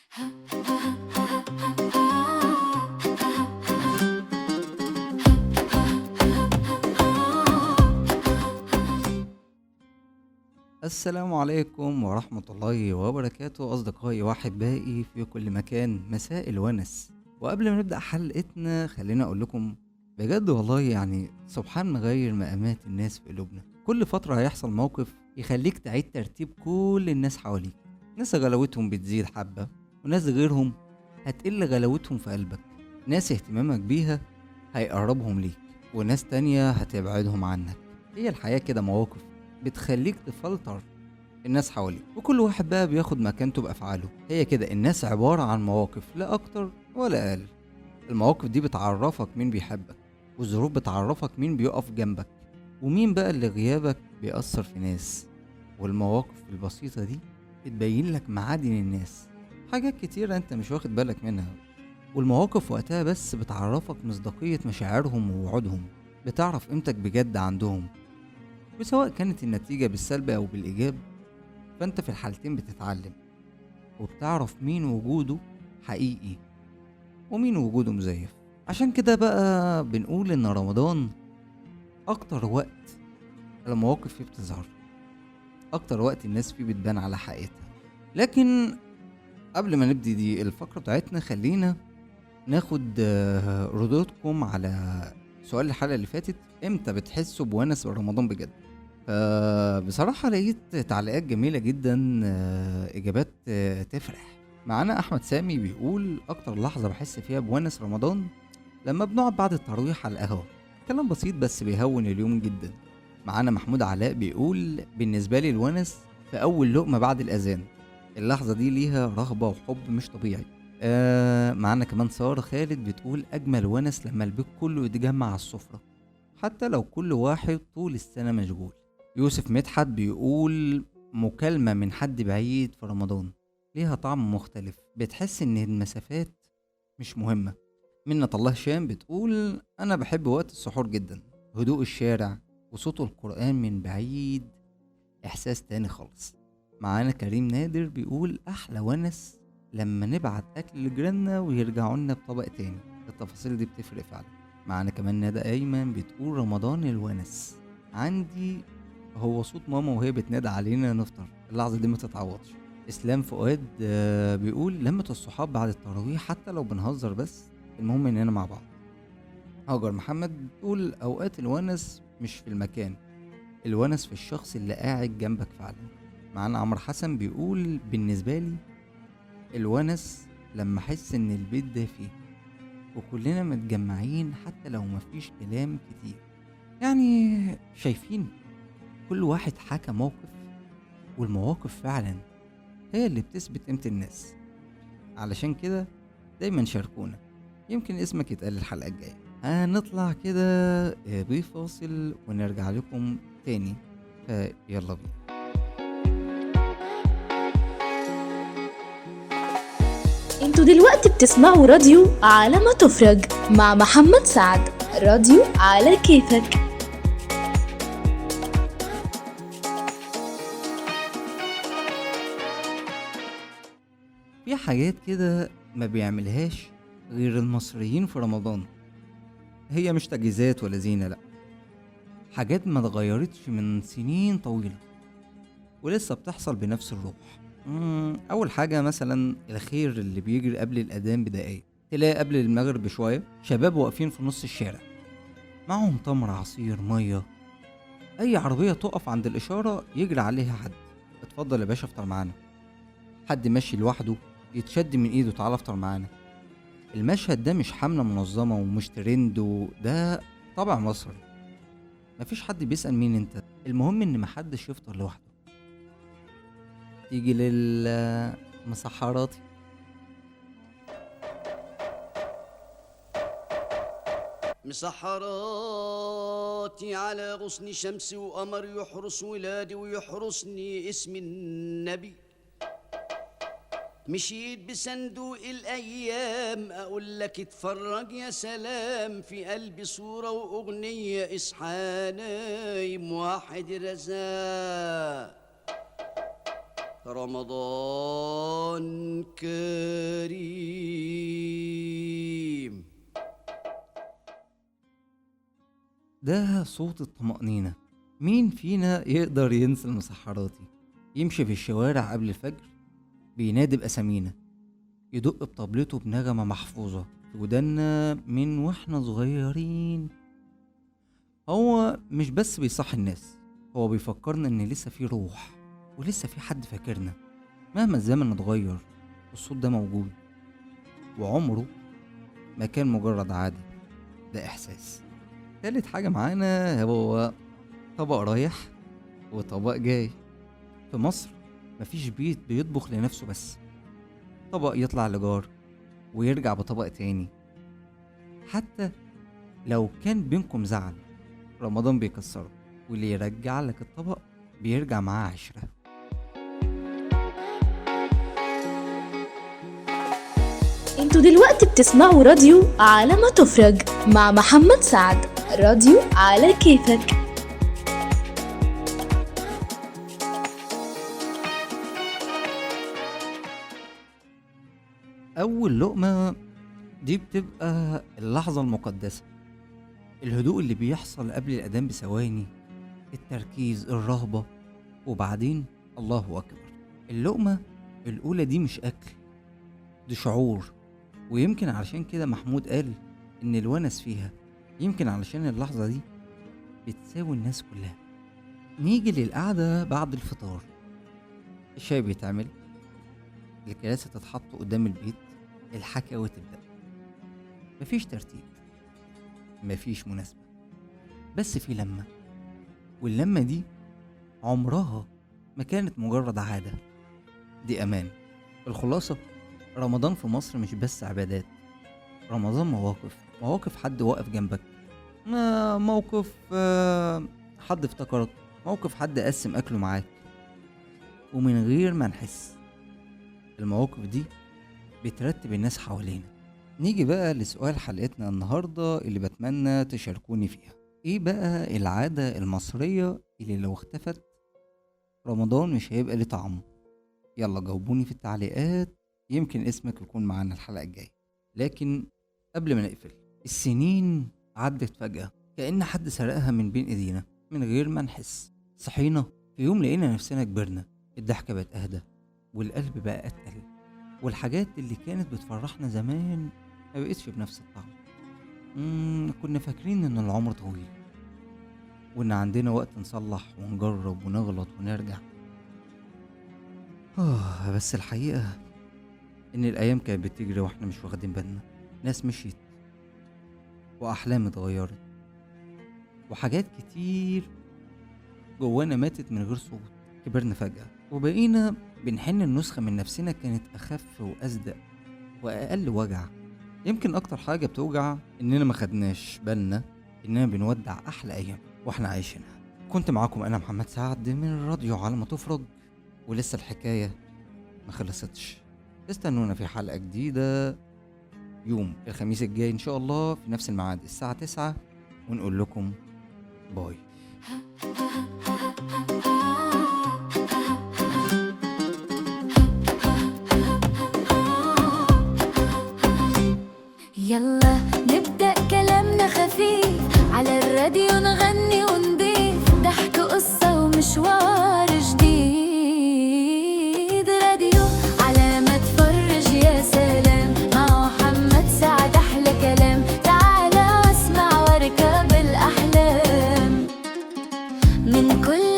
السلام عليكم ورحمة الله وبركاته أصدقائي وأحبائي في كل مكان، مساء الونس. وقبل ما نبدأ حلقتنا خلينا أقول لكم بجد والله يعني سبحان مغير مقامات الناس في قلوبنا. كل فترة هيحصل موقف يخليك تعيد ترتيب كل الناس حواليك. ناس غلاوتهم بتزيد حبة، وناس غيرهم هتقل غلاوتهم في قلبك. ناس اهتمامك بيها هيقربهم ليك، وناس تانية هتبعدهم عنك. هي الحياة كده مواقف بتخليك تفلتر الناس حواليك، وكل واحد بقى بياخد مكانته بأفعاله. هي كده الناس عبارة عن مواقف، لا أكتر ولا أقل. المواقف دي بتعرفك مين بيحبك، والظروف بتعرفك مين بيقف جنبك، ومين بقى اللي غيابك بيأثر في ناس. والمواقف البسيطة دي بتبين لك معادن الناس، حاجات كتيرة انت مش واخد بالك منها. والمواقف وقتها بس بتعرفك مصداقية مشاعرهم ووعودهم، بتعرف قيمتك بجد عندهم. وسواء كانت النتيجة بالسلب أو بالإيجاب، فأنت في الحالتين بتتعلم، وبتعرف مين وجوده حقيقي ومين وجوده مزيف. عشان كده بقى بنقول إن رمضان أكتر وقت المواقف فيه بتظهر، أكتر وقت الناس فيه بتبان على حقيقتها. لكن قبل ما نبدي دي الفقرة بتاعتنا، خلينا ناخد ردودكم على سؤال الحلقة اللي فاتت: امتى بتحسوا بونس رمضان بجد؟ فبصراحة لقيت تعليقات جميلة جدا، إجابات تفرح. معانا أحمد سامي بيقول: أكتر لحظة بحس فيها بونس رمضان لما بنقعد بعد التراويح على القهوة، كلام بسيط بس بيهون اليوم جدا. معانا محمود علاء بيقول: بالنسبة لي الونس في أول لقمة بعد الأذان، اللحظة دي ليها رغبة وحب مش طبيعي. معانا كمان سارة خالد بتقول: أجمل ونس لما البيت كله يتجمع على السفرة، حتى لو كل واحد طول السنة مشغول. يوسف مدحت بيقول: مكالمة من حد بعيد في رمضان ليها طعم مختلف، بتحس ان المسافات مش مهمة. منة الله هشام بتقول: انا بحب وقت السحور جدا، هدوء الشارع وصوت القرآن من بعيد، احساس تاني خالص. معانا كريم نادر بيقول: احلى ونس لما نبعت اكل لجيراننا ويرجعوا لنا بطبق تاني، التفاصيل دي بتفرق فعلا. معانا كمان ندى ايمن بتقول: رمضان الونس عندي هو صوت ماما وهي بتنادى علينا نفطر، اللحظة دي ما تتعوضش. اسلام فؤاد بيقول: لمة الصحاب بعد التراويح حتى لو بنهزر، بس المهم اننا مع بعض. هاجر محمد بتقول: اوقات الونس مش في المكان، الونس في الشخص اللي قاعد جنبك فعلا. معانا عمرو حسن بيقول: بالنسبة لي الونس لما احس ان البيت دافي وكلنا متجمعين حتى لو مفيش كلام كتير. يعني شايفين كل واحد حكى موقف، والمواقف فعلا هي اللي بتثبت قيمة الناس. علشان كده دايما شاركونا، يمكن اسمك يتقال الحلقة الجاية. هنطلع كده بفاصل ونرجع لكم تاني، فيلا بينا. انتوا دلوقتي بتسمعوا راديو على ما تفرج مع محمد سعد، راديو على كيفك. في حاجات كده ما بيعملهاش غير المصريين في رمضان، هي مش تجهيزات ولا زينة، لأ، حاجات ما اتغيرتش من سنين طويلة ولسه بتحصل بنفس الروح. أول حاجة مثلا الخير اللي بيجري قبل الأذان بدقايق، تلاقي قبل المغرب بشوية شباب واقفين في نص الشارع، معهم تمر، عصير، مية. أي عربية تقف عند الإشارة يجري عليها حد: اتفضل يا باشا افطر معانا. حد ماشي لوحده يتشد من ايده: تعالى افطر معانا. المشهد ده مش حملة منظمة ومش ترند، ده طبع مصري. مفيش حد بيسأل مين انت، المهم ان محدش يفطر لوحده. تيجي للمسحراتي: مسحراتي على غصن شمس وقمر، يحرس ولادي ويحرسني اسم النبي. مشيت بصندوق الأيام أقول لك اتفرج يا سلام، في قلبي صورة وأغنية، اصحى، نايم واحد رزاق. رمضان كريم. ده صوت الطمأنينة. مين فينا يقدر ينسى المسحراتي؟ يمشي في الشوارع قبل الفجر بينادي بأسامينا، يدق بطبلته بنغمة محفوظة في ودنا من واحنا صغيرين. هو مش بس بيصحي الناس، هو بيفكرنا ان لسه في روح ولسه في حد فاكرنا مهما الزمن اتغير. الصوت ده موجود وعمره ما كان مجرد عادة، ده إحساس. تالت حاجة معانا هو طبق رايح وطبق جاي. في مصر مفيش بيت بيطبخ لنفسه بس، طبق يطلع لجار ويرجع بطبق تاني. حتى لو كان بينكم زعل رمضان بيكسره، واللي يرجع لك الطبق بيرجع معاه عشرة. انتوا دلوقتي بتسمعوا راديو على ما تفرج مع محمد سعد. راديو على كيفك. أول لقمة دي بتبقى اللحظة المقدسة، الهدوء اللي بيحصل قبل الأذان بثواني، التركيز، الرهبة، وبعدين الله أكبر. اللقمة الأولى دي مش أكل، دي شعور. ويمكن علشان كده محمود قال إن الونس فيها، يمكن علشان اللحظة دي بتساوي الناس كلها. نيجي للقعدة بعد الفطار، الشاي بيتعمل، الكراسي تتحط قدام البيت، الحكاوي تبدأ. مفيش ترتيب، مفيش مناسبة، بس في لمة، واللمة دي عمرها ما كانت مجرد عادة، دي أمان. الخلاصة رمضان في مصر مش بس عبادات، رمضان مواقف حد واقف جنبك، موقف حد افتكرك، موقف حد قسم أكله معاك ومن غير ما نحس. المواقف دي بترتب الناس حوالينا. نيجي بقى لسؤال حلقتنا النهاردة اللي بتمنى تشاركوني فيها. ايه بقى العادة المصرية اللي لو اختفت رمضان مش هيبقى ليه طعم؟ يلا جاوبوني في التعليقات، يمكن اسمك يكون معانا الحلقة الجاية. لكن قبل ما نقفل، السنين عدت فجأة كأن حد سرقها من بين ايدينا من غير ما نحس. صحينا في يوم لقينا نفسنا كبرنا، الضحكة بقت اهدى والقلب بقى اتقل، والحاجات اللي كانت بتفرحنا زمان ما بقتش بنفس الطعم. كنا فاكرين ان العمر طويل وان عندنا وقت نصلح ونجرب ونغلط ونرجع. بس الحقيقة ان الايام كانت بتجري واحنا مش واخدين بالنا. ناس مشيت واحلام اتغيرت وحاجات كتير جوانا ماتت من غير صوت. كبرنا فجأة وبقينا بنحن النسخة من نفسنا كانت أخف وأصدق وأقل وجع. يمكن أكتر حاجة بتوجع إننا ما خدناش بالنا إننا بنودع أحلى أيام وإحنا عايشينها. كنت معاكم أنا محمد سعد من راديو على ما تفرج، ولسه الحكاية ما خلصتش. استنونا في حلقة جديدة يوم الخميس الجاي إن شاء الله في نفس الميعاد الساعة 9، ونقول لكم باي. يلا نبدأ كلامنا خفيف على الراديو، نغني ونضيف ضحك قصة ومشوار جديد. راديو على ما تفرج يا سلام، مع محمد سعد أحلى كلام. تعال واسمع واركب الأحلام من كل